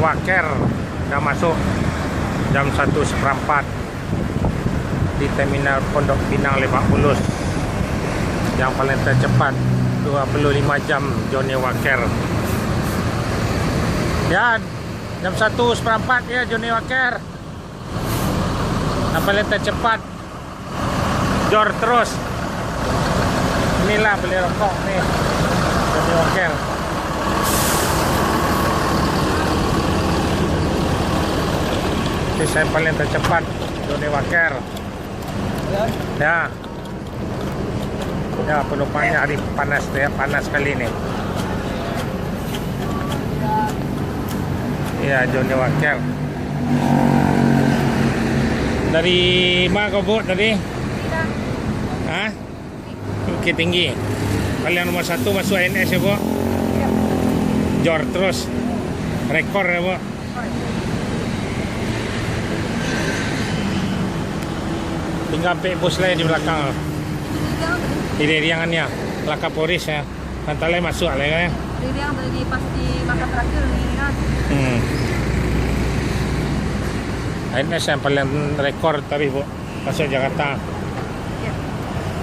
Waker udah masuk jam 1:15 di Terminal Pondok Pinang Lebak Bulus. Yang paling tercepat 25 jam Johnny Waker. Ya, jam 1:15 ya Johnny Waker. Yang paling tercepat. Jor terus. Inilah beli rokok nih Johnny Waker. Ini saya paling tercepat Johnny Waker. Ya. Ya, penumpangnya hari panas ya, panas kali ini. Ya, Johnny Waker. Dari mana kau buat tadi? Hah? Bukit Tinggi. Kalian nomor 1 masuk ANS ya, Bu? Jor terus. Rekor ya, Bu? Tinggal sampai bus lain di belakang. Di riangannya, Laka Poris ya. Nanti masuk lah ya. Di riang dari pas di makan terakhir ini kan. ANS yang paling rekor tadi, Bu. Masuk Jakarta. Ya.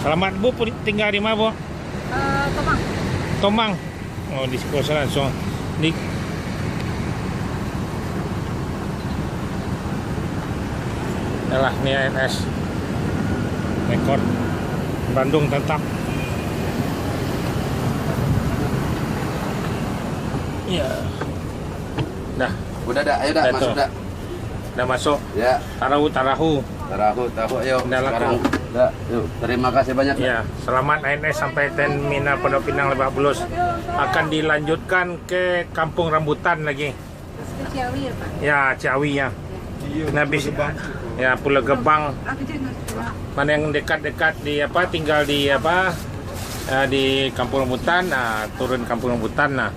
Selamat, Bu. Tinggal di mana, Bu? Tomang. Tomang. Oh, di sekolah langsung. Di Yalah, ini ANS. Rekor. Bandung tetap. Iya. Dah. Udah dah, ayo dah, Dah, masuk tuh. dah. Udah masuk. Ya, Tarahu. tahu ayo. Udah Sekarang. laku. Dah, yuk. Terima kasih banyak. Ya, selamat ANS sampai Terminal Pondok Pinang Lebak Bulus. Akan dilanjutkan ke Kampung Rambutan lagi. Ke Ciawi ya, Pak. Ya, Ciawi ya. Nah, ya, Pulau Gebang. Aku jangan. Mana yang dekat-dekat di apa, tinggal di apa, di Kampung Rambutan. Nah, turun Kampung Rambutan. Nah,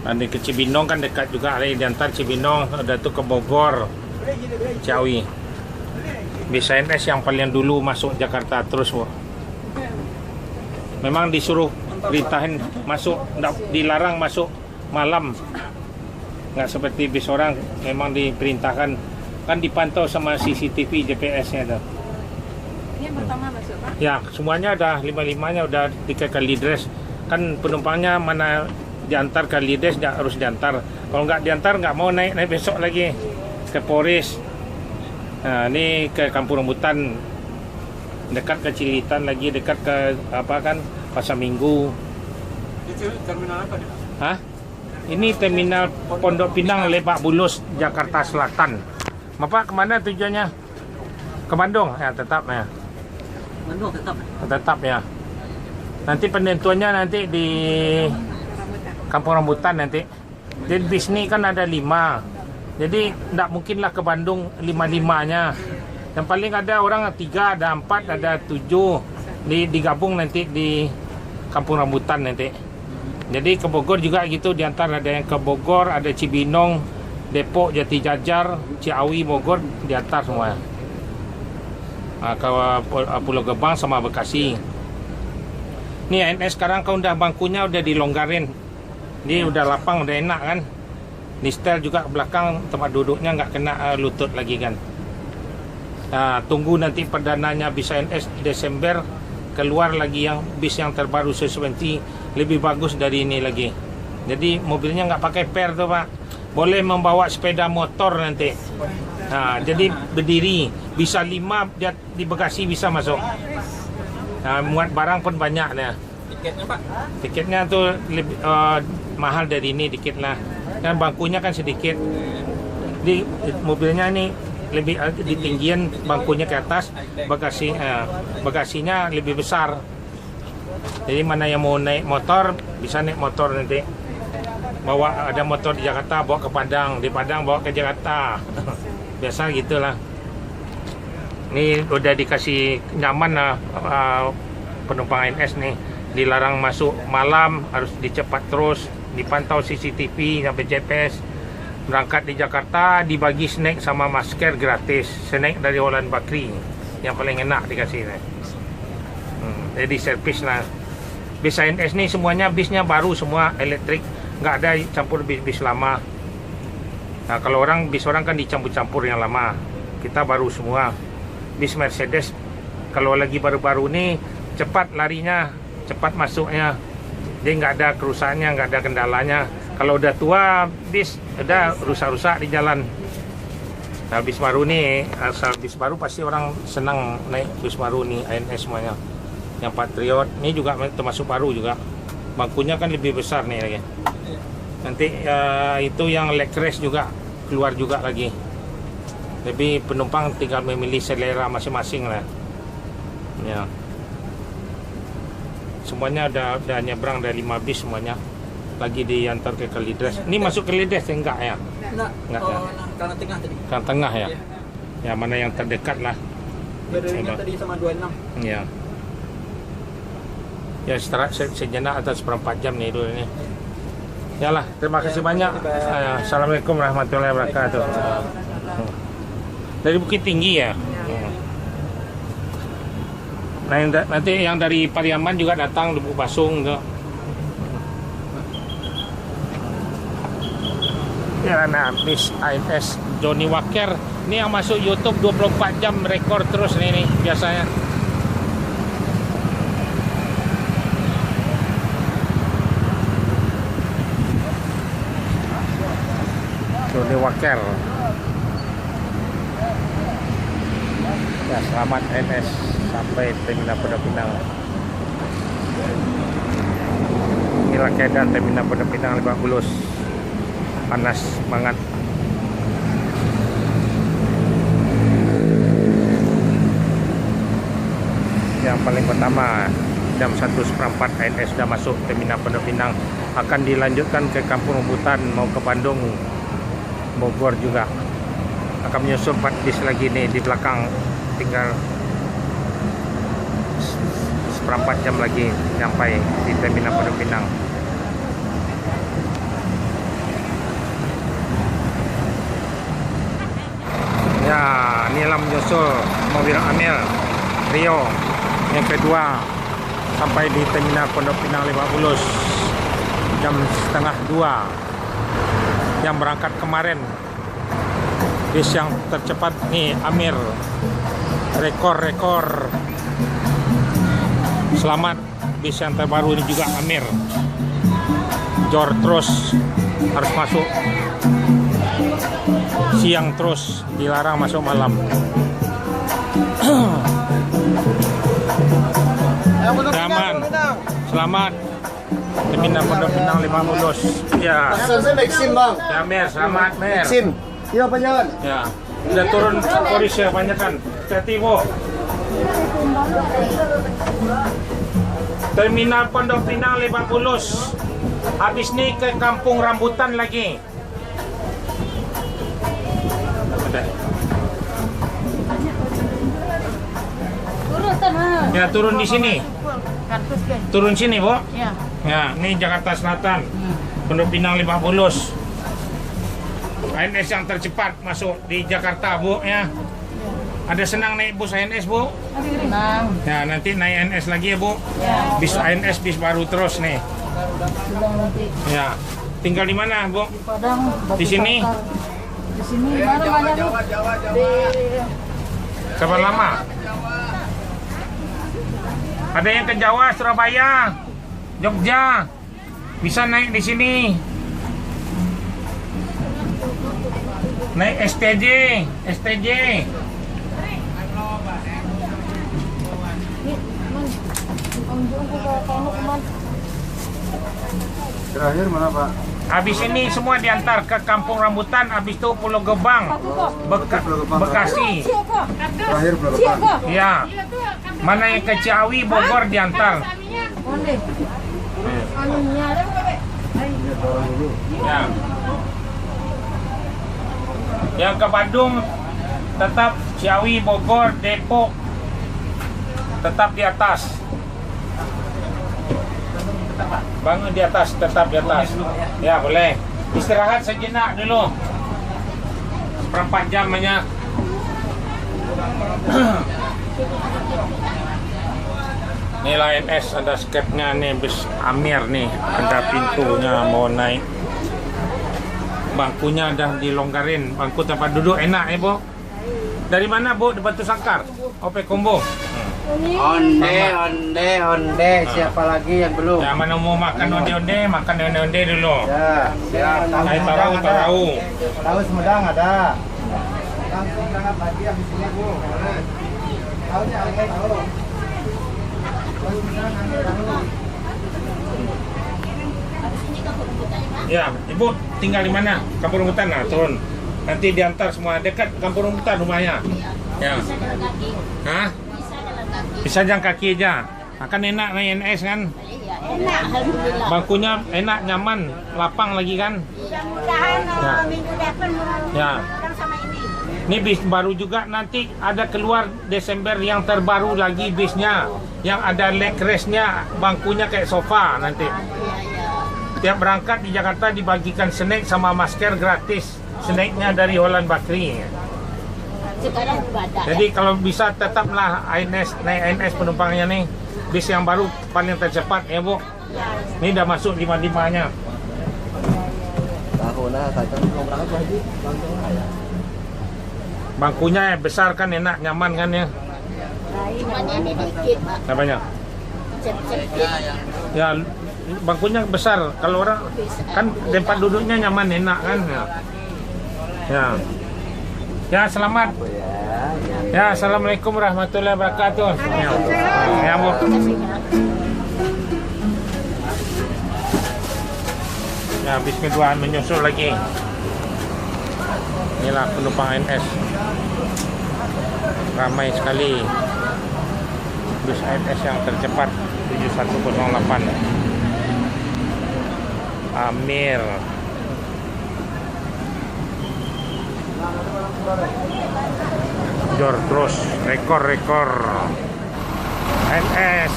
nanti ke Cibinong kan dekat juga, ada diantar Cibinong, ada tuh ke Bogor, Ciawi. Bis ANS yang paling dulu masuk Jakarta terus, Bu. Memang disuruh perintahin masuk, nggak dilarang masuk malam. Nggak seperti bis orang, memang diperintahkan, kan dipantau sama CCTV GPS-nya tuh. Ini yang pertama masuk, Pak. Ya, semuanya ada, 5-5-nya udah ke Lidres. Kan penumpangnya mana diantar ke Lidres, harus diantar. Kalau nggak diantar, nggak mau naik besok lagi ke Poris. Nah, ini ke Kampung Rambutan, dekat ke Cilitan lagi, dekat ke apa kan, Pasar Minggu. Itu terminal apa nih? Hah? Ini Terminal Pondok Pinang Lebak Bulus, Jakarta Selatan. Bapak kemana tujuannya? Ke Bandung? Ya, tetap ya. Bandung tetap. Tetap ya. Nanti penentuannya nanti di Kampung Rambutan nanti. Jadi bis ini kan ada 5. Jadi tidak mungkinlah ke Bandung 5-5-nya. Yang paling ada orang 3, ada 4, ada 7. Digabung nanti di Kampung Rambutan nanti. Jadi ke Bogor juga gitu, diantar ada yang ke Bogor, ada Cibinong, Depok, Jati Jajar, Ciawi, Bogor, diantar semua. Ke Pulau Gebang sama Bekasi. Nih ANS sekarang kau udah bangkunya udah dilonggarin. Ini udah lapang, udah enak kan. Di setel juga ke belakang, tempat duduknya nggak kena lutut lagi kan. Nah, tunggu nanti perdananya bis ANS Desember, keluar lagi yang bis yang terbaru C20 lebih bagus dari ini lagi. Jadi mobilnya nggak pakai per tuh, Pak. Boleh membawa sepeda motor nanti. Nah, jadi berdiri, bisa 5 di bagasi bisa masuk. Nah, muat barang pun banyak ya. Tiketnya, Pak? Tiketnya tuh lebih mahal dari ini dikit lah. Dan bangkunya kan sedikit. Di mobilnya ini lebih di tinggian, bangkunya ke atas, bagasinya lebih besar. Jadi mana yang mau naik motor bisa naik motor nanti. Bawa ada motor di Jakarta bawa ke Padang, di Padang bawa ke Jakarta. Biasa gitulah. Ini udah dikasih nyaman lah penumpang ANS nih. Dilarang masuk malam, harus dicepat terus, dipantau CCTV sampai GPS. Berangkat di Jakarta dibagi snack sama masker gratis. Snack dari Holland Bakri yang paling enak dikasih. Jadi servis lah. Bis ANS nih semuanya bisnya baru semua elektrik, nggak ada campur bis-bis lama. Nah, kalau bis orang kan dicampur-campur yang lama. Kita baru semua. Bis Mercedes kalau lagi baru-baru nih cepat larinya, cepat masuknya. Dia nggak ada kerusakannya, nggak ada kendalanya. Kalau udah tua, bis udah rusak-rusak di jalan. Nah, bis baru nih, asal bis baru pasti orang senang naik bis baru nih, ANS semuanya. Yang Patriot, ini juga termasuk baru juga. Bangkunya kan lebih besar nih lagi. Nanti itu yang leg race juga keluar juga lagi. Jadi penumpang tinggal memilih selera masing-masing lah. Ya. Semuanya udah nyebrang dari 5 bis semuanya. Lagi diantar ke Kalideres. Ini masuk Kalideres enggak ya? Enggak ya. Karena tengah tadi. Kan tengah ya. Ya mana yang terdekat lah. Bedanya tadi sama 26. Ya. Ya istirahat sejenak atas seperempat jam nih dulu ini. Yalah, terima kasih banyak. Assalamualaikum warahmatullahi wabarakatuh. Dari Bukit Tinggi ya. Nah, nanti yang dari Pariaman juga datang Lubuk Basung tuh. Ya, nah, bis ANS Johnny Walker. Ini yang masuk YouTube 24 jam rekor terus nih biasanya. Johnny Walker. Ya, selamat ANS sampai Terminal Pondok Pinang. Inilah keadaan Terminal Pondok Pinang Lebak Bulus. Panas banget. Yang paling pertama jam 1:04 ANS sudah masuk Terminal Pondok Pinang. Akan dilanjutkan ke Kampung Rambutan mau ke Bandung, Bogor juga. Akan menyusul 4 bis lagi nih di belakang. Tinggal 1/4 jam lagi sampai di Terminal Pondok Pinang. Ya, inilah menyusul mobil Amir Rio yang kedua sampai di Terminal Pondok Pinang Lebak Bulus jam 1:30. Yang berangkat kemarin bis yang tercepat nih Amir, rekor. Selamat, bis yang terbaru ini juga Amir. Jor terus harus masuk siang, terus dilarang masuk malam. Aman, selamat Terminal Pondok Pinang Lebak Bulus. Ya. Saya Maxim bang. Ya Mer, selamat Mer. Maxim. Iya Pak Jalan. Ya. Udah turun polis ya banyak kan. Hati-hati Bu. Terminal Pondok Pinang Lebak Bulus. Habis ini ke Kampung Rambutan lagi. Ya turun di sini. Turun sini Bu. Ya. Ya, ini Jakarta Selatan. Pondok Pinang Lebak Bulus. ANS yang tercepat masuk di Jakarta Bu ya. Ada senang naik bus ANS Bu? Senang. Ya, nanti naik ANS lagi ya Bu. Ya. Bis ANS bis baru terus nih. Pulang nanti. Ya. Tinggal di mana Bu? Padang. Di sini. Di sini mana banyak di Kapan lama? Ada yang ke Jawa, Surabaya, Jogja. Bisa naik di sini. Naik STJ. Terakhir mana Pak? Habis ini semua diantar ke Kampung Rambutan, habis itu Pulau Gebang, Bekasi. Terakhir Pulau Gebang. Ya. Mana yang ke Ciawi, Bogor diantar. Ya. Yang ke Bandung tetap Ciawi, Bogor, Depok tetap di atas. Bangun di atas, tetap di atas. Ya boleh. Istirahat sejenak dulu. 1/4 jam hanya. Ini ANS ada sketnya nih, bis Amir nih, ada pintunya mau naik. Bangkunya dah dilonggarin, bangku tempat duduk enak ya Bu. Dari mana Bu? Di Batu Sangkar? OP Combo. Onde. Siapa lagi yang belum? Yang mana mau makan onde-onde, makan onde-onde dulu. Ya, siap. Hai tahu. Tahu Sumedang ada. Langsung berangkat lagi habis ini Bu. Tahu nih ada tahu. Ya, Ibu tinggal di mana? Kampung Rambutan, nah turun. Nanti diantar semua dekat Kampung Rambutan rumahnya. Ya. Hah? Bisa jalan kaki aja. Akan enak naik NS kan? Enak, alhamdulillah. Bangkunya enak, nyaman, lapang lagi kan? Mudah-mudahan Ya. minggu depan Ya. pulang sama ini. Ini bis baru juga, nanti ada keluar Desember yang terbaru lagi bisnya. Yang ada leg rest-nya, bangkunya kayak sofa nanti. Tiap berangkat di Jakarta dibagikan snack sama masker gratis. Snacknya dari Holland Bakery. Sekarang ibadah. Jadi kalau bisa tetaplah INS, naik INS penumpangnya nih. Bis yang baru paling tercepat ya Bu. Ini udah masuk 55-nya. Tahu nah, kacang mau berangkat lagi. Bangkunya besar kan, enak, nyaman kan ya. Cuma ini dikit, Pak. Apanya? Cep-cepit. Ya bangkunya besar. Kalau orang kan tempat duduknya nyaman, enak kan ya. Ya. Ya, selamat. Ya, assalamualaikum warahmatullahi wabarakatuh. Ya, Bu. Ya, habis keduaan menyusul lagi. Inilah penumpang NS. Ramai sekali. Bus NS yang tercepat 7108. Amir. Jor terus rekor NS.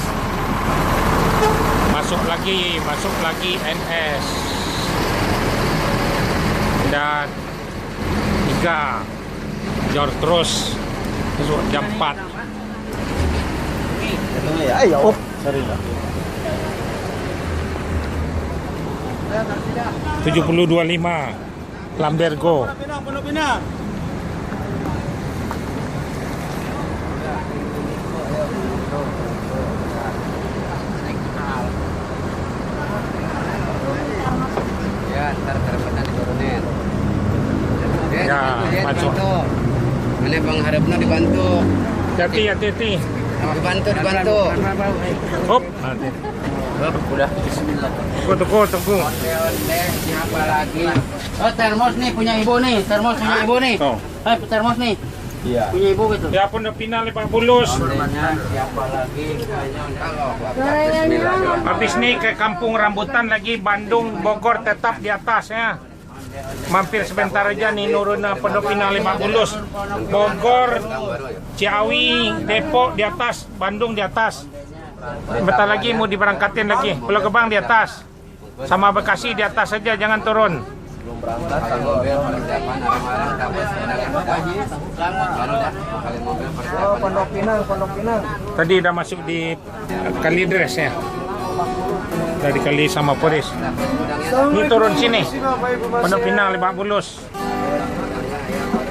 Masuk lagi NS. Dan 3 Jor terus masuk jam 4. Ya, op. Sorry. 7025 Lambergo. Ya, ntar kerepetan turunin. Ya, masuk. Ini Bang Harapna dibantu. Hati-hati. Dibantu. Hop, nanti. Udah. Tunggu. Onde, siapa lagi? Oh, termos nih punya ibu nih. Termos punya ibu nih. Oh. Termos nih. Iya. Punya ibu gitu. Ya pun final 50. Ondenya siapa lagi? Kalau Habis nih ke Kampung Rambutan lagi, Bandung, Bogor tetap di atas ya. Mampir sebentar aja nih nurun Pondok Pinang 50. Bogor, Ciawi, Depok di atas, Bandung di atas. Bentar lagi mau diberangkatin lagi. Pulau Gebang di atas. Sama Bekasi di atas saja, jangan turun. belum berangkat mobil persiapan orang-orang takut mobil persiapan. Pondok Pinang. Tadi udah masuk di Kalidres ya. Dari Kali sama Polis. Ini turun sini. Pondok Pinang 50.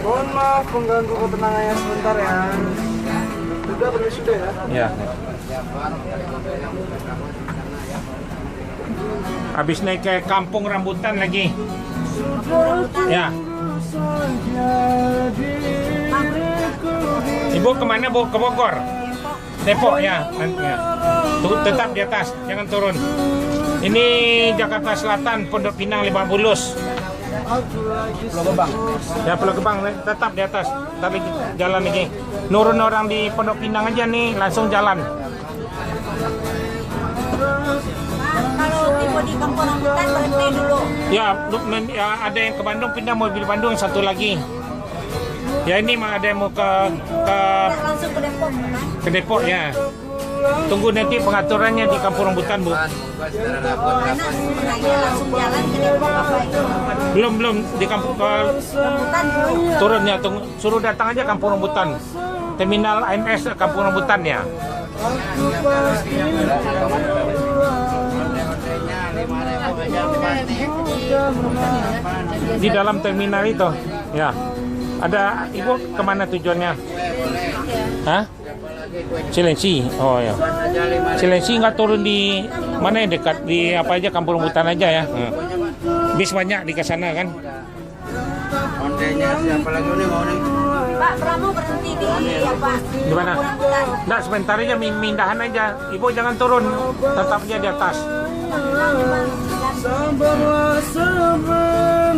Mohon maaf mengganggu ketenangannya sebentar ya. Sudah sudah ya. Ya. Habis naik ke Kampung Rambutan lagi. Ya. Ibu kemana Bu? Ke Bogor? Depok ya. Tetap di atas, jangan turun. Ini Jakarta Selatan, Pondok Pinang 50. Pulau Gebang. Ya Pulau Gebang tetap di atas. Tapi jalan lagi. Nurun orang di Pondok Pinang aja nih, langsung jalan. Kalau tipe di Kampung Rambutan berhenti dulu. Ya, ada yang ke Bandung pindah mobil Bandung, satu lagi. Ya ini mah ada yang mau Langsung ke Depok. ke Depok ya. Tunggu nanti pengaturannya di Kampung Rambutan Bu. Mana sebenarnya langsung jalan ke Depok apa itu? Belum di Kampung Rambutan dulu. turun ya, suruh datang aja Kampung Rambutan. Terminal AMS Kampung Rambutan ya. Di dalam terminal itu. Ya. Ada ibu kemana tujuannya? Hah? Cilengsi. Oh ya. Cilengsi nggak turun di mana ya, dekat di apa aja kampung rambutan aja ya. Bis banyak di kesana kan? Ondenya siapa lagi nih mau nih? Pak Pramu berhenti di apa? Di mana? Nggak, sebentar aja mindahan aja. Ibu jangan turun, tetap aja di atas. Sabarlah sebentar,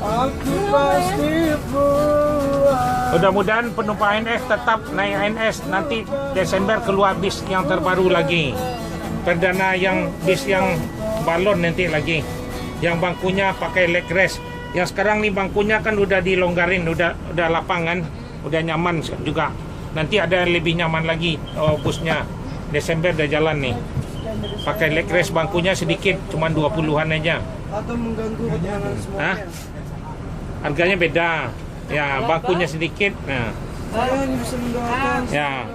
aku pasti pulang. Mudah-mudahan penumpang ANS tetap naik ANS. Nanti Desember keluar bis yang terbaru lagi. Perdana yang bis yang balon nanti lagi. Yang bangkunya pakai leg rest. Yang sekarang nih bangkunya kan udah dilonggarin, udah lapangan, udah nyaman juga. Nanti ada yang lebih nyaman lagi busnya. Desember udah jalan nih. Pakai leg rest, bangkunya sedikit, cuma 20-an aja. Atau mengganggu perjalanan Hah? Harganya beda. Ya, bangkunya sedikit. Nah, Saya hanya bisa mendoakan. ya.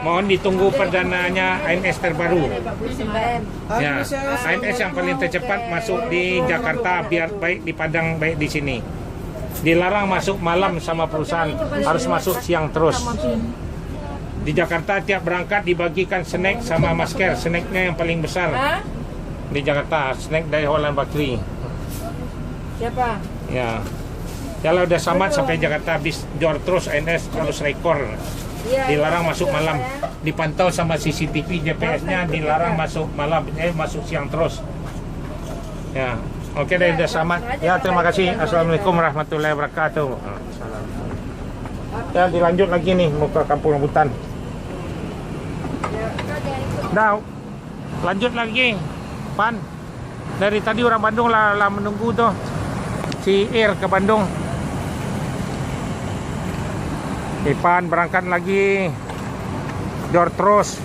Mohon ditunggu perdananya ANS terbaru. Ya, ANS yang paling tercepat masuk di Jakarta, biar baik di Padang, baik di sini. Dilarang masuk malam sama perusahaan, harus masuk siang terus. Di Jakarta tiap berangkat dibagikan snack sama masker. Snacknya yang paling besar di Jakarta, snack dari Holland Bakery. Siapa? Ya, kalau udah samat sampai Jakarta bis jor terus ANS harus rekor. Dilarang masuk malam, dipantau sama CCTV GPS-nya, dilarang masuk malam, masuk siang terus. Ya, oke deh, udah samat. Ya, terima kasih. Assalamualaikum warahmatullahi wabarakatuh. Ya, dilanjut lagi nih mau ke kampung rambutan. Dah, lanjut lagi, Pan. Dari tadi orang Bandung lah menunggu tuh si Ir ke Bandung. Ipan berangkat lagi, jor terus.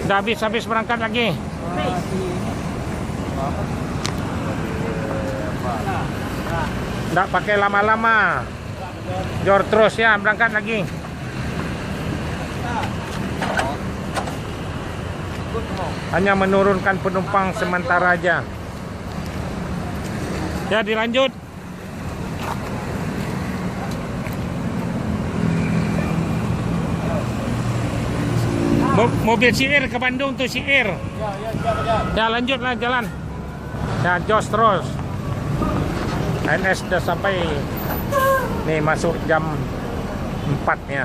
Dah habis berangkat lagi. Nggak pakai lama-lama, jor terus ya, berangkat lagi. Hanya menurunkan penumpang sementara aja. Ya, dilanjut. Mobil Siir ke Bandung tuh Siir. Ya, lanjutlah jalan. Ya, jos terus. ANS sudah sampai. Nih masuk jam 4 ya.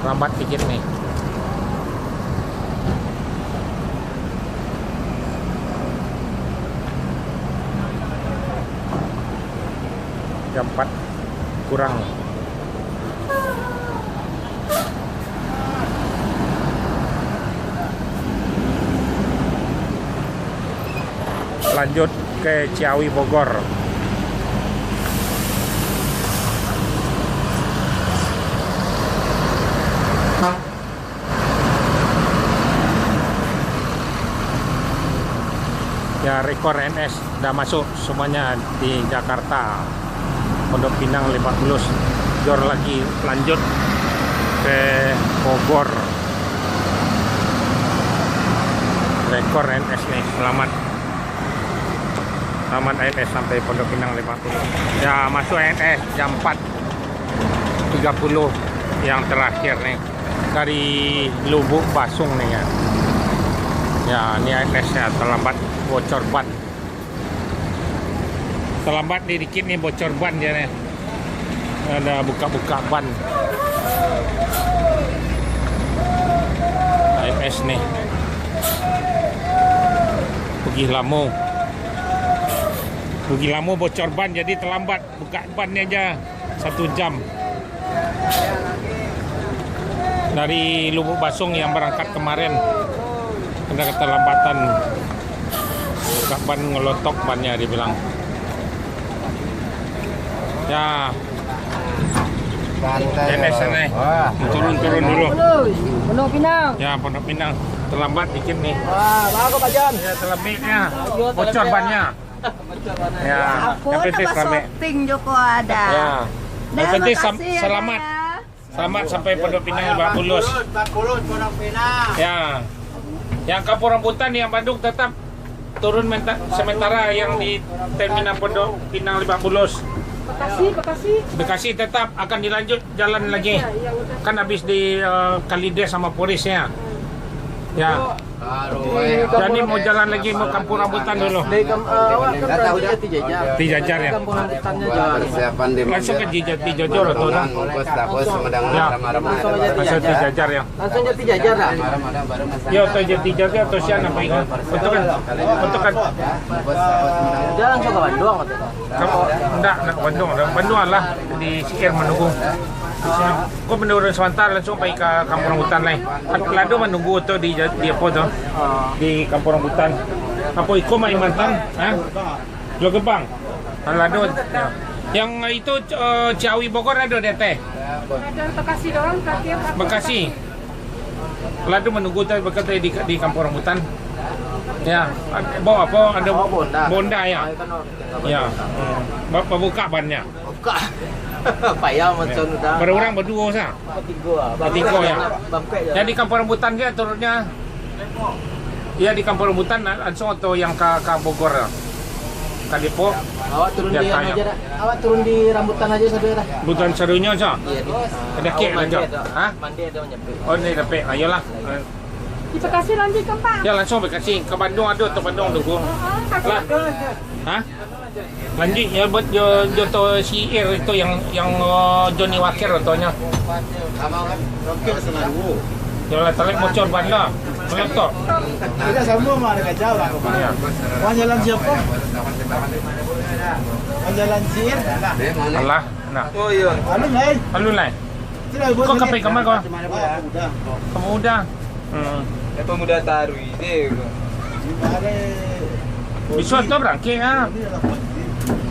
Lambat dikit nih. Jam 4 kurang. Lanjut ke Ciawi Bogor. Ya, rekor NS udah masuk semuanya di Jakarta. Pondok Pinang, Lebak Bulus. Jor lagi lanjut ke Bogor. Rekor NS nih, selamat. Selamat ANS sampai Pondok Pinang 50. Ya, masuk ANS jam 4.30 yang terakhir nih dari Lubuk Basung nih ya. Ya, ini ANS nya terlambat, bocor ban. Terlambat dikit nih, bocor ban dia nih. Ada buka-buka ban. ANS nih. Pergi Lamo bocor ban, jadi terlambat buka bannya aja 1 jam. Dari Lubuk Basung yang berangkat kemarin ada keterlambatan, buka ban, ngelotok bannya dibilang. Ya, NS nih, turun dulu. Pondok Pinang. Ya, Pondok Pinang terlambat dikit nih. Wah, bagus Pak Jan. Ya, terlebihnya bocor bannya. Ya, yang penting selamat. Shopping Joko ada. Ya, yang penting makasih ya, selamat. ya. Selamat sampai Pondok Pinang 50. Pondok Pinang. Ya, Yang Kampung Rambutan yang Bandung tetap turun sementara yang di Terminal Pondok Pinang Lebak Bulus. Bekasi tetap akan dilanjut jalan lagi. Kan habis di Kalides sama Polisnya. Ya. Jadi mau jalan lagi mau Kampung Rambutan dulu. Dijajar ya. Persiapan di Langsung ke Dijajor atau Pulang, ngurus takut Sumedang Ya. marah-marah. Langsung Dijajar ya. Langsung jadi jajar dah. Marah-marah baru masak. Ya atau Dijajar atau siapa apa ini? Untuk kan Dia langsung ke Bandung atau? kamu enggak Bandung, Bandung lah di Siir menunggu. Kau menurun sebentar langsung pergi ke Kampung Rambutan lain. Kan Lado menunggu tuh di apa tuh? Di Kampung Rambutan. Apa Iko main mantan? Hah? Lo Gebang. Lado. Ya. Yang itu Ciawi Bogor ada DT. Ada Bekasi doang terakhir. Bekasi. Lado menunggu tuh berkata di Kampung Rambutan. Ya, bawa apa? Ada Bonda ya. Ya. Bapak buka bannya. Buka. Payah macam udah. Berorang berdua sah. Bertiga ya. Bangkai ya. Jadi Kampung Rambutan dia turunnya. Iya di Kampung Rambutan langsung atau yang ke Bogor. Ke Depok. Awak turun Dia di tanya. aja dah. Awak turun di Rambutan aja saudara. Bukan serunya sah. Iya di. Ada kek lanjut. Hah? Mandi ada nyampe. Oh ini dapat. Ayolah. Di Bekasi lanjut ke Pak. Ya langsung Bekasi ke Bandung ada atau Bandung tunggu. Lah. Hah? Lanjut ya buat Joto Siir itu yang Johnny Wakir ataunya. Oke, setengah 2. Jalan telik bocor banda. Meletok. Kita semua mau ada jauh lah. Ya. Mau jalan siapa? Mau jalan Sir? Allah. Nah. Oh iya. Anu lain. Lalu lain. Tidak buat. Kok kape kemana kau? Udah. Kamu udah. Ya pemuda taruh ide. Bisa tuh berangkit ah.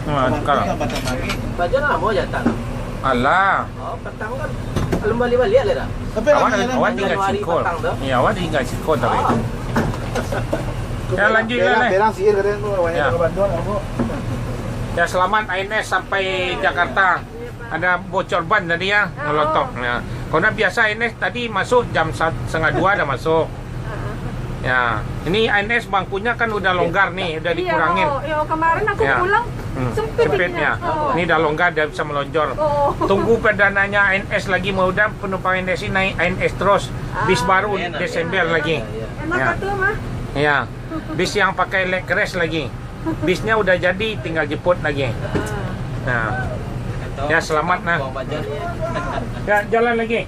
Nah, sekarang. Baca lah mau jatah. Alah. Oh, petang kan. Belum balik-balik lah dah. Tapi Awak tinggal Januari Cikol. petang dah. Iya, awak tinggal Cikol tadi. Ya lanjut lah. Perang Sir katanya tuh banyak Ya. ke Bandung kamu. Ya selamat ANS sampai Jakarta. Ada bocor ban tadi ya, ngelotok. Ya. Karena biasa ANS tadi masuk jam 1:30 dah masuk. Ya, ini ANS bangkunya kan udah longgar nih, udah dikurangin. Iya, kemarin aku Ya. pulang sempit Sempitnya. Ini udah longgar, dia bisa melonjor. Tunggu perdananya ANS lagi, mau udah penumpang ANS ini naik ANS terus. Bis baru Desember lagi. Enak Ya. tuh mah. Ya, bis yang pakai leg rest lagi. Bisnya udah jadi, tinggal jemput lagi. Nah, ya selamat nah. Ya jalan lagi.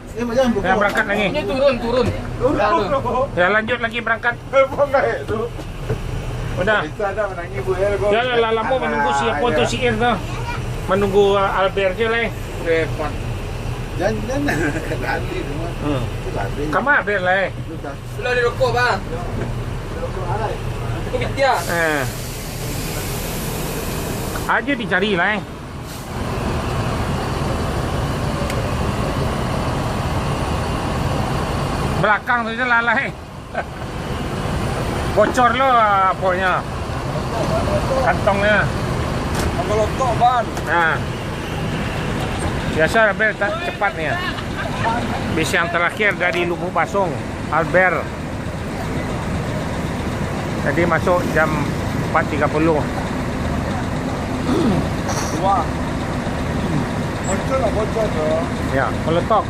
Ya berangkat lagi. Turun. Ya lanjut lagi berangkat. Udah. Ya lah lama menunggu siapa tuh Siir tuh. Menunggu Albert je lah. Repot. Jangan ganti semua. Kamu Albert lah. Sudah di rokok bang. Rokok ya. Aja dicari lah. Belakang tu je lalai. Bocor lo apanya. Kantongnya. Ambil rokok bang. Nah. Biasa Albert tak cepat nih ya. Bis yang terakhir dari Lubuk Basung, Albert. Jadi masuk jam 4.30. Wah. Bocor dong. Ya, meletok.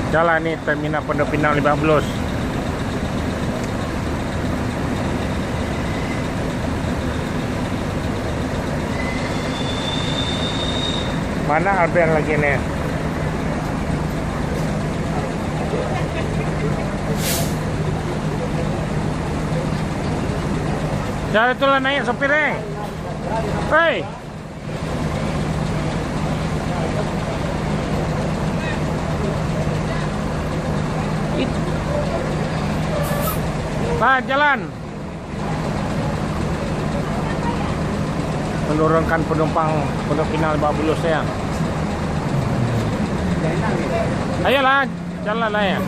Jalan ni Terminal Pondok Pinang Lebak Bulus. Mana Albert lagi ni? Ya itulah naik sopir eh. Hei. Pak, jalan. Menurunkan penumpang Pondok Pinang Lebak Bulus ya. Ayolah, jalan lah ya.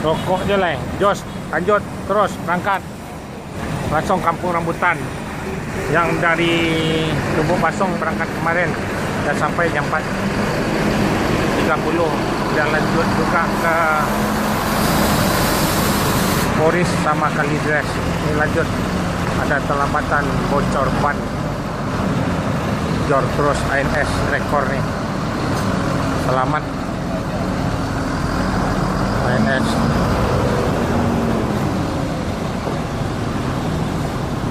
Rokok je lah. Jos, lanjut terus berangkat. Langsung Kampung Rambutan. Yang dari Lubuk Basong berangkat kemarin dan sampai jam 4.30 dan lanjut juga ke Poris sama Kalidres. Ini lanjut, ada terlambatan bocor ban. Jor terus ANS rekor nih. Selamat ANS.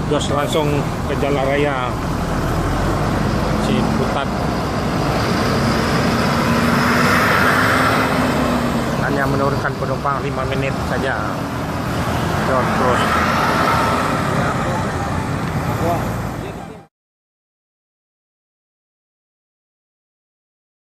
Jos langsung ke Jalan Raya Ciputat. Hanya menurunkan penumpang 5 menit saja. Jor terus.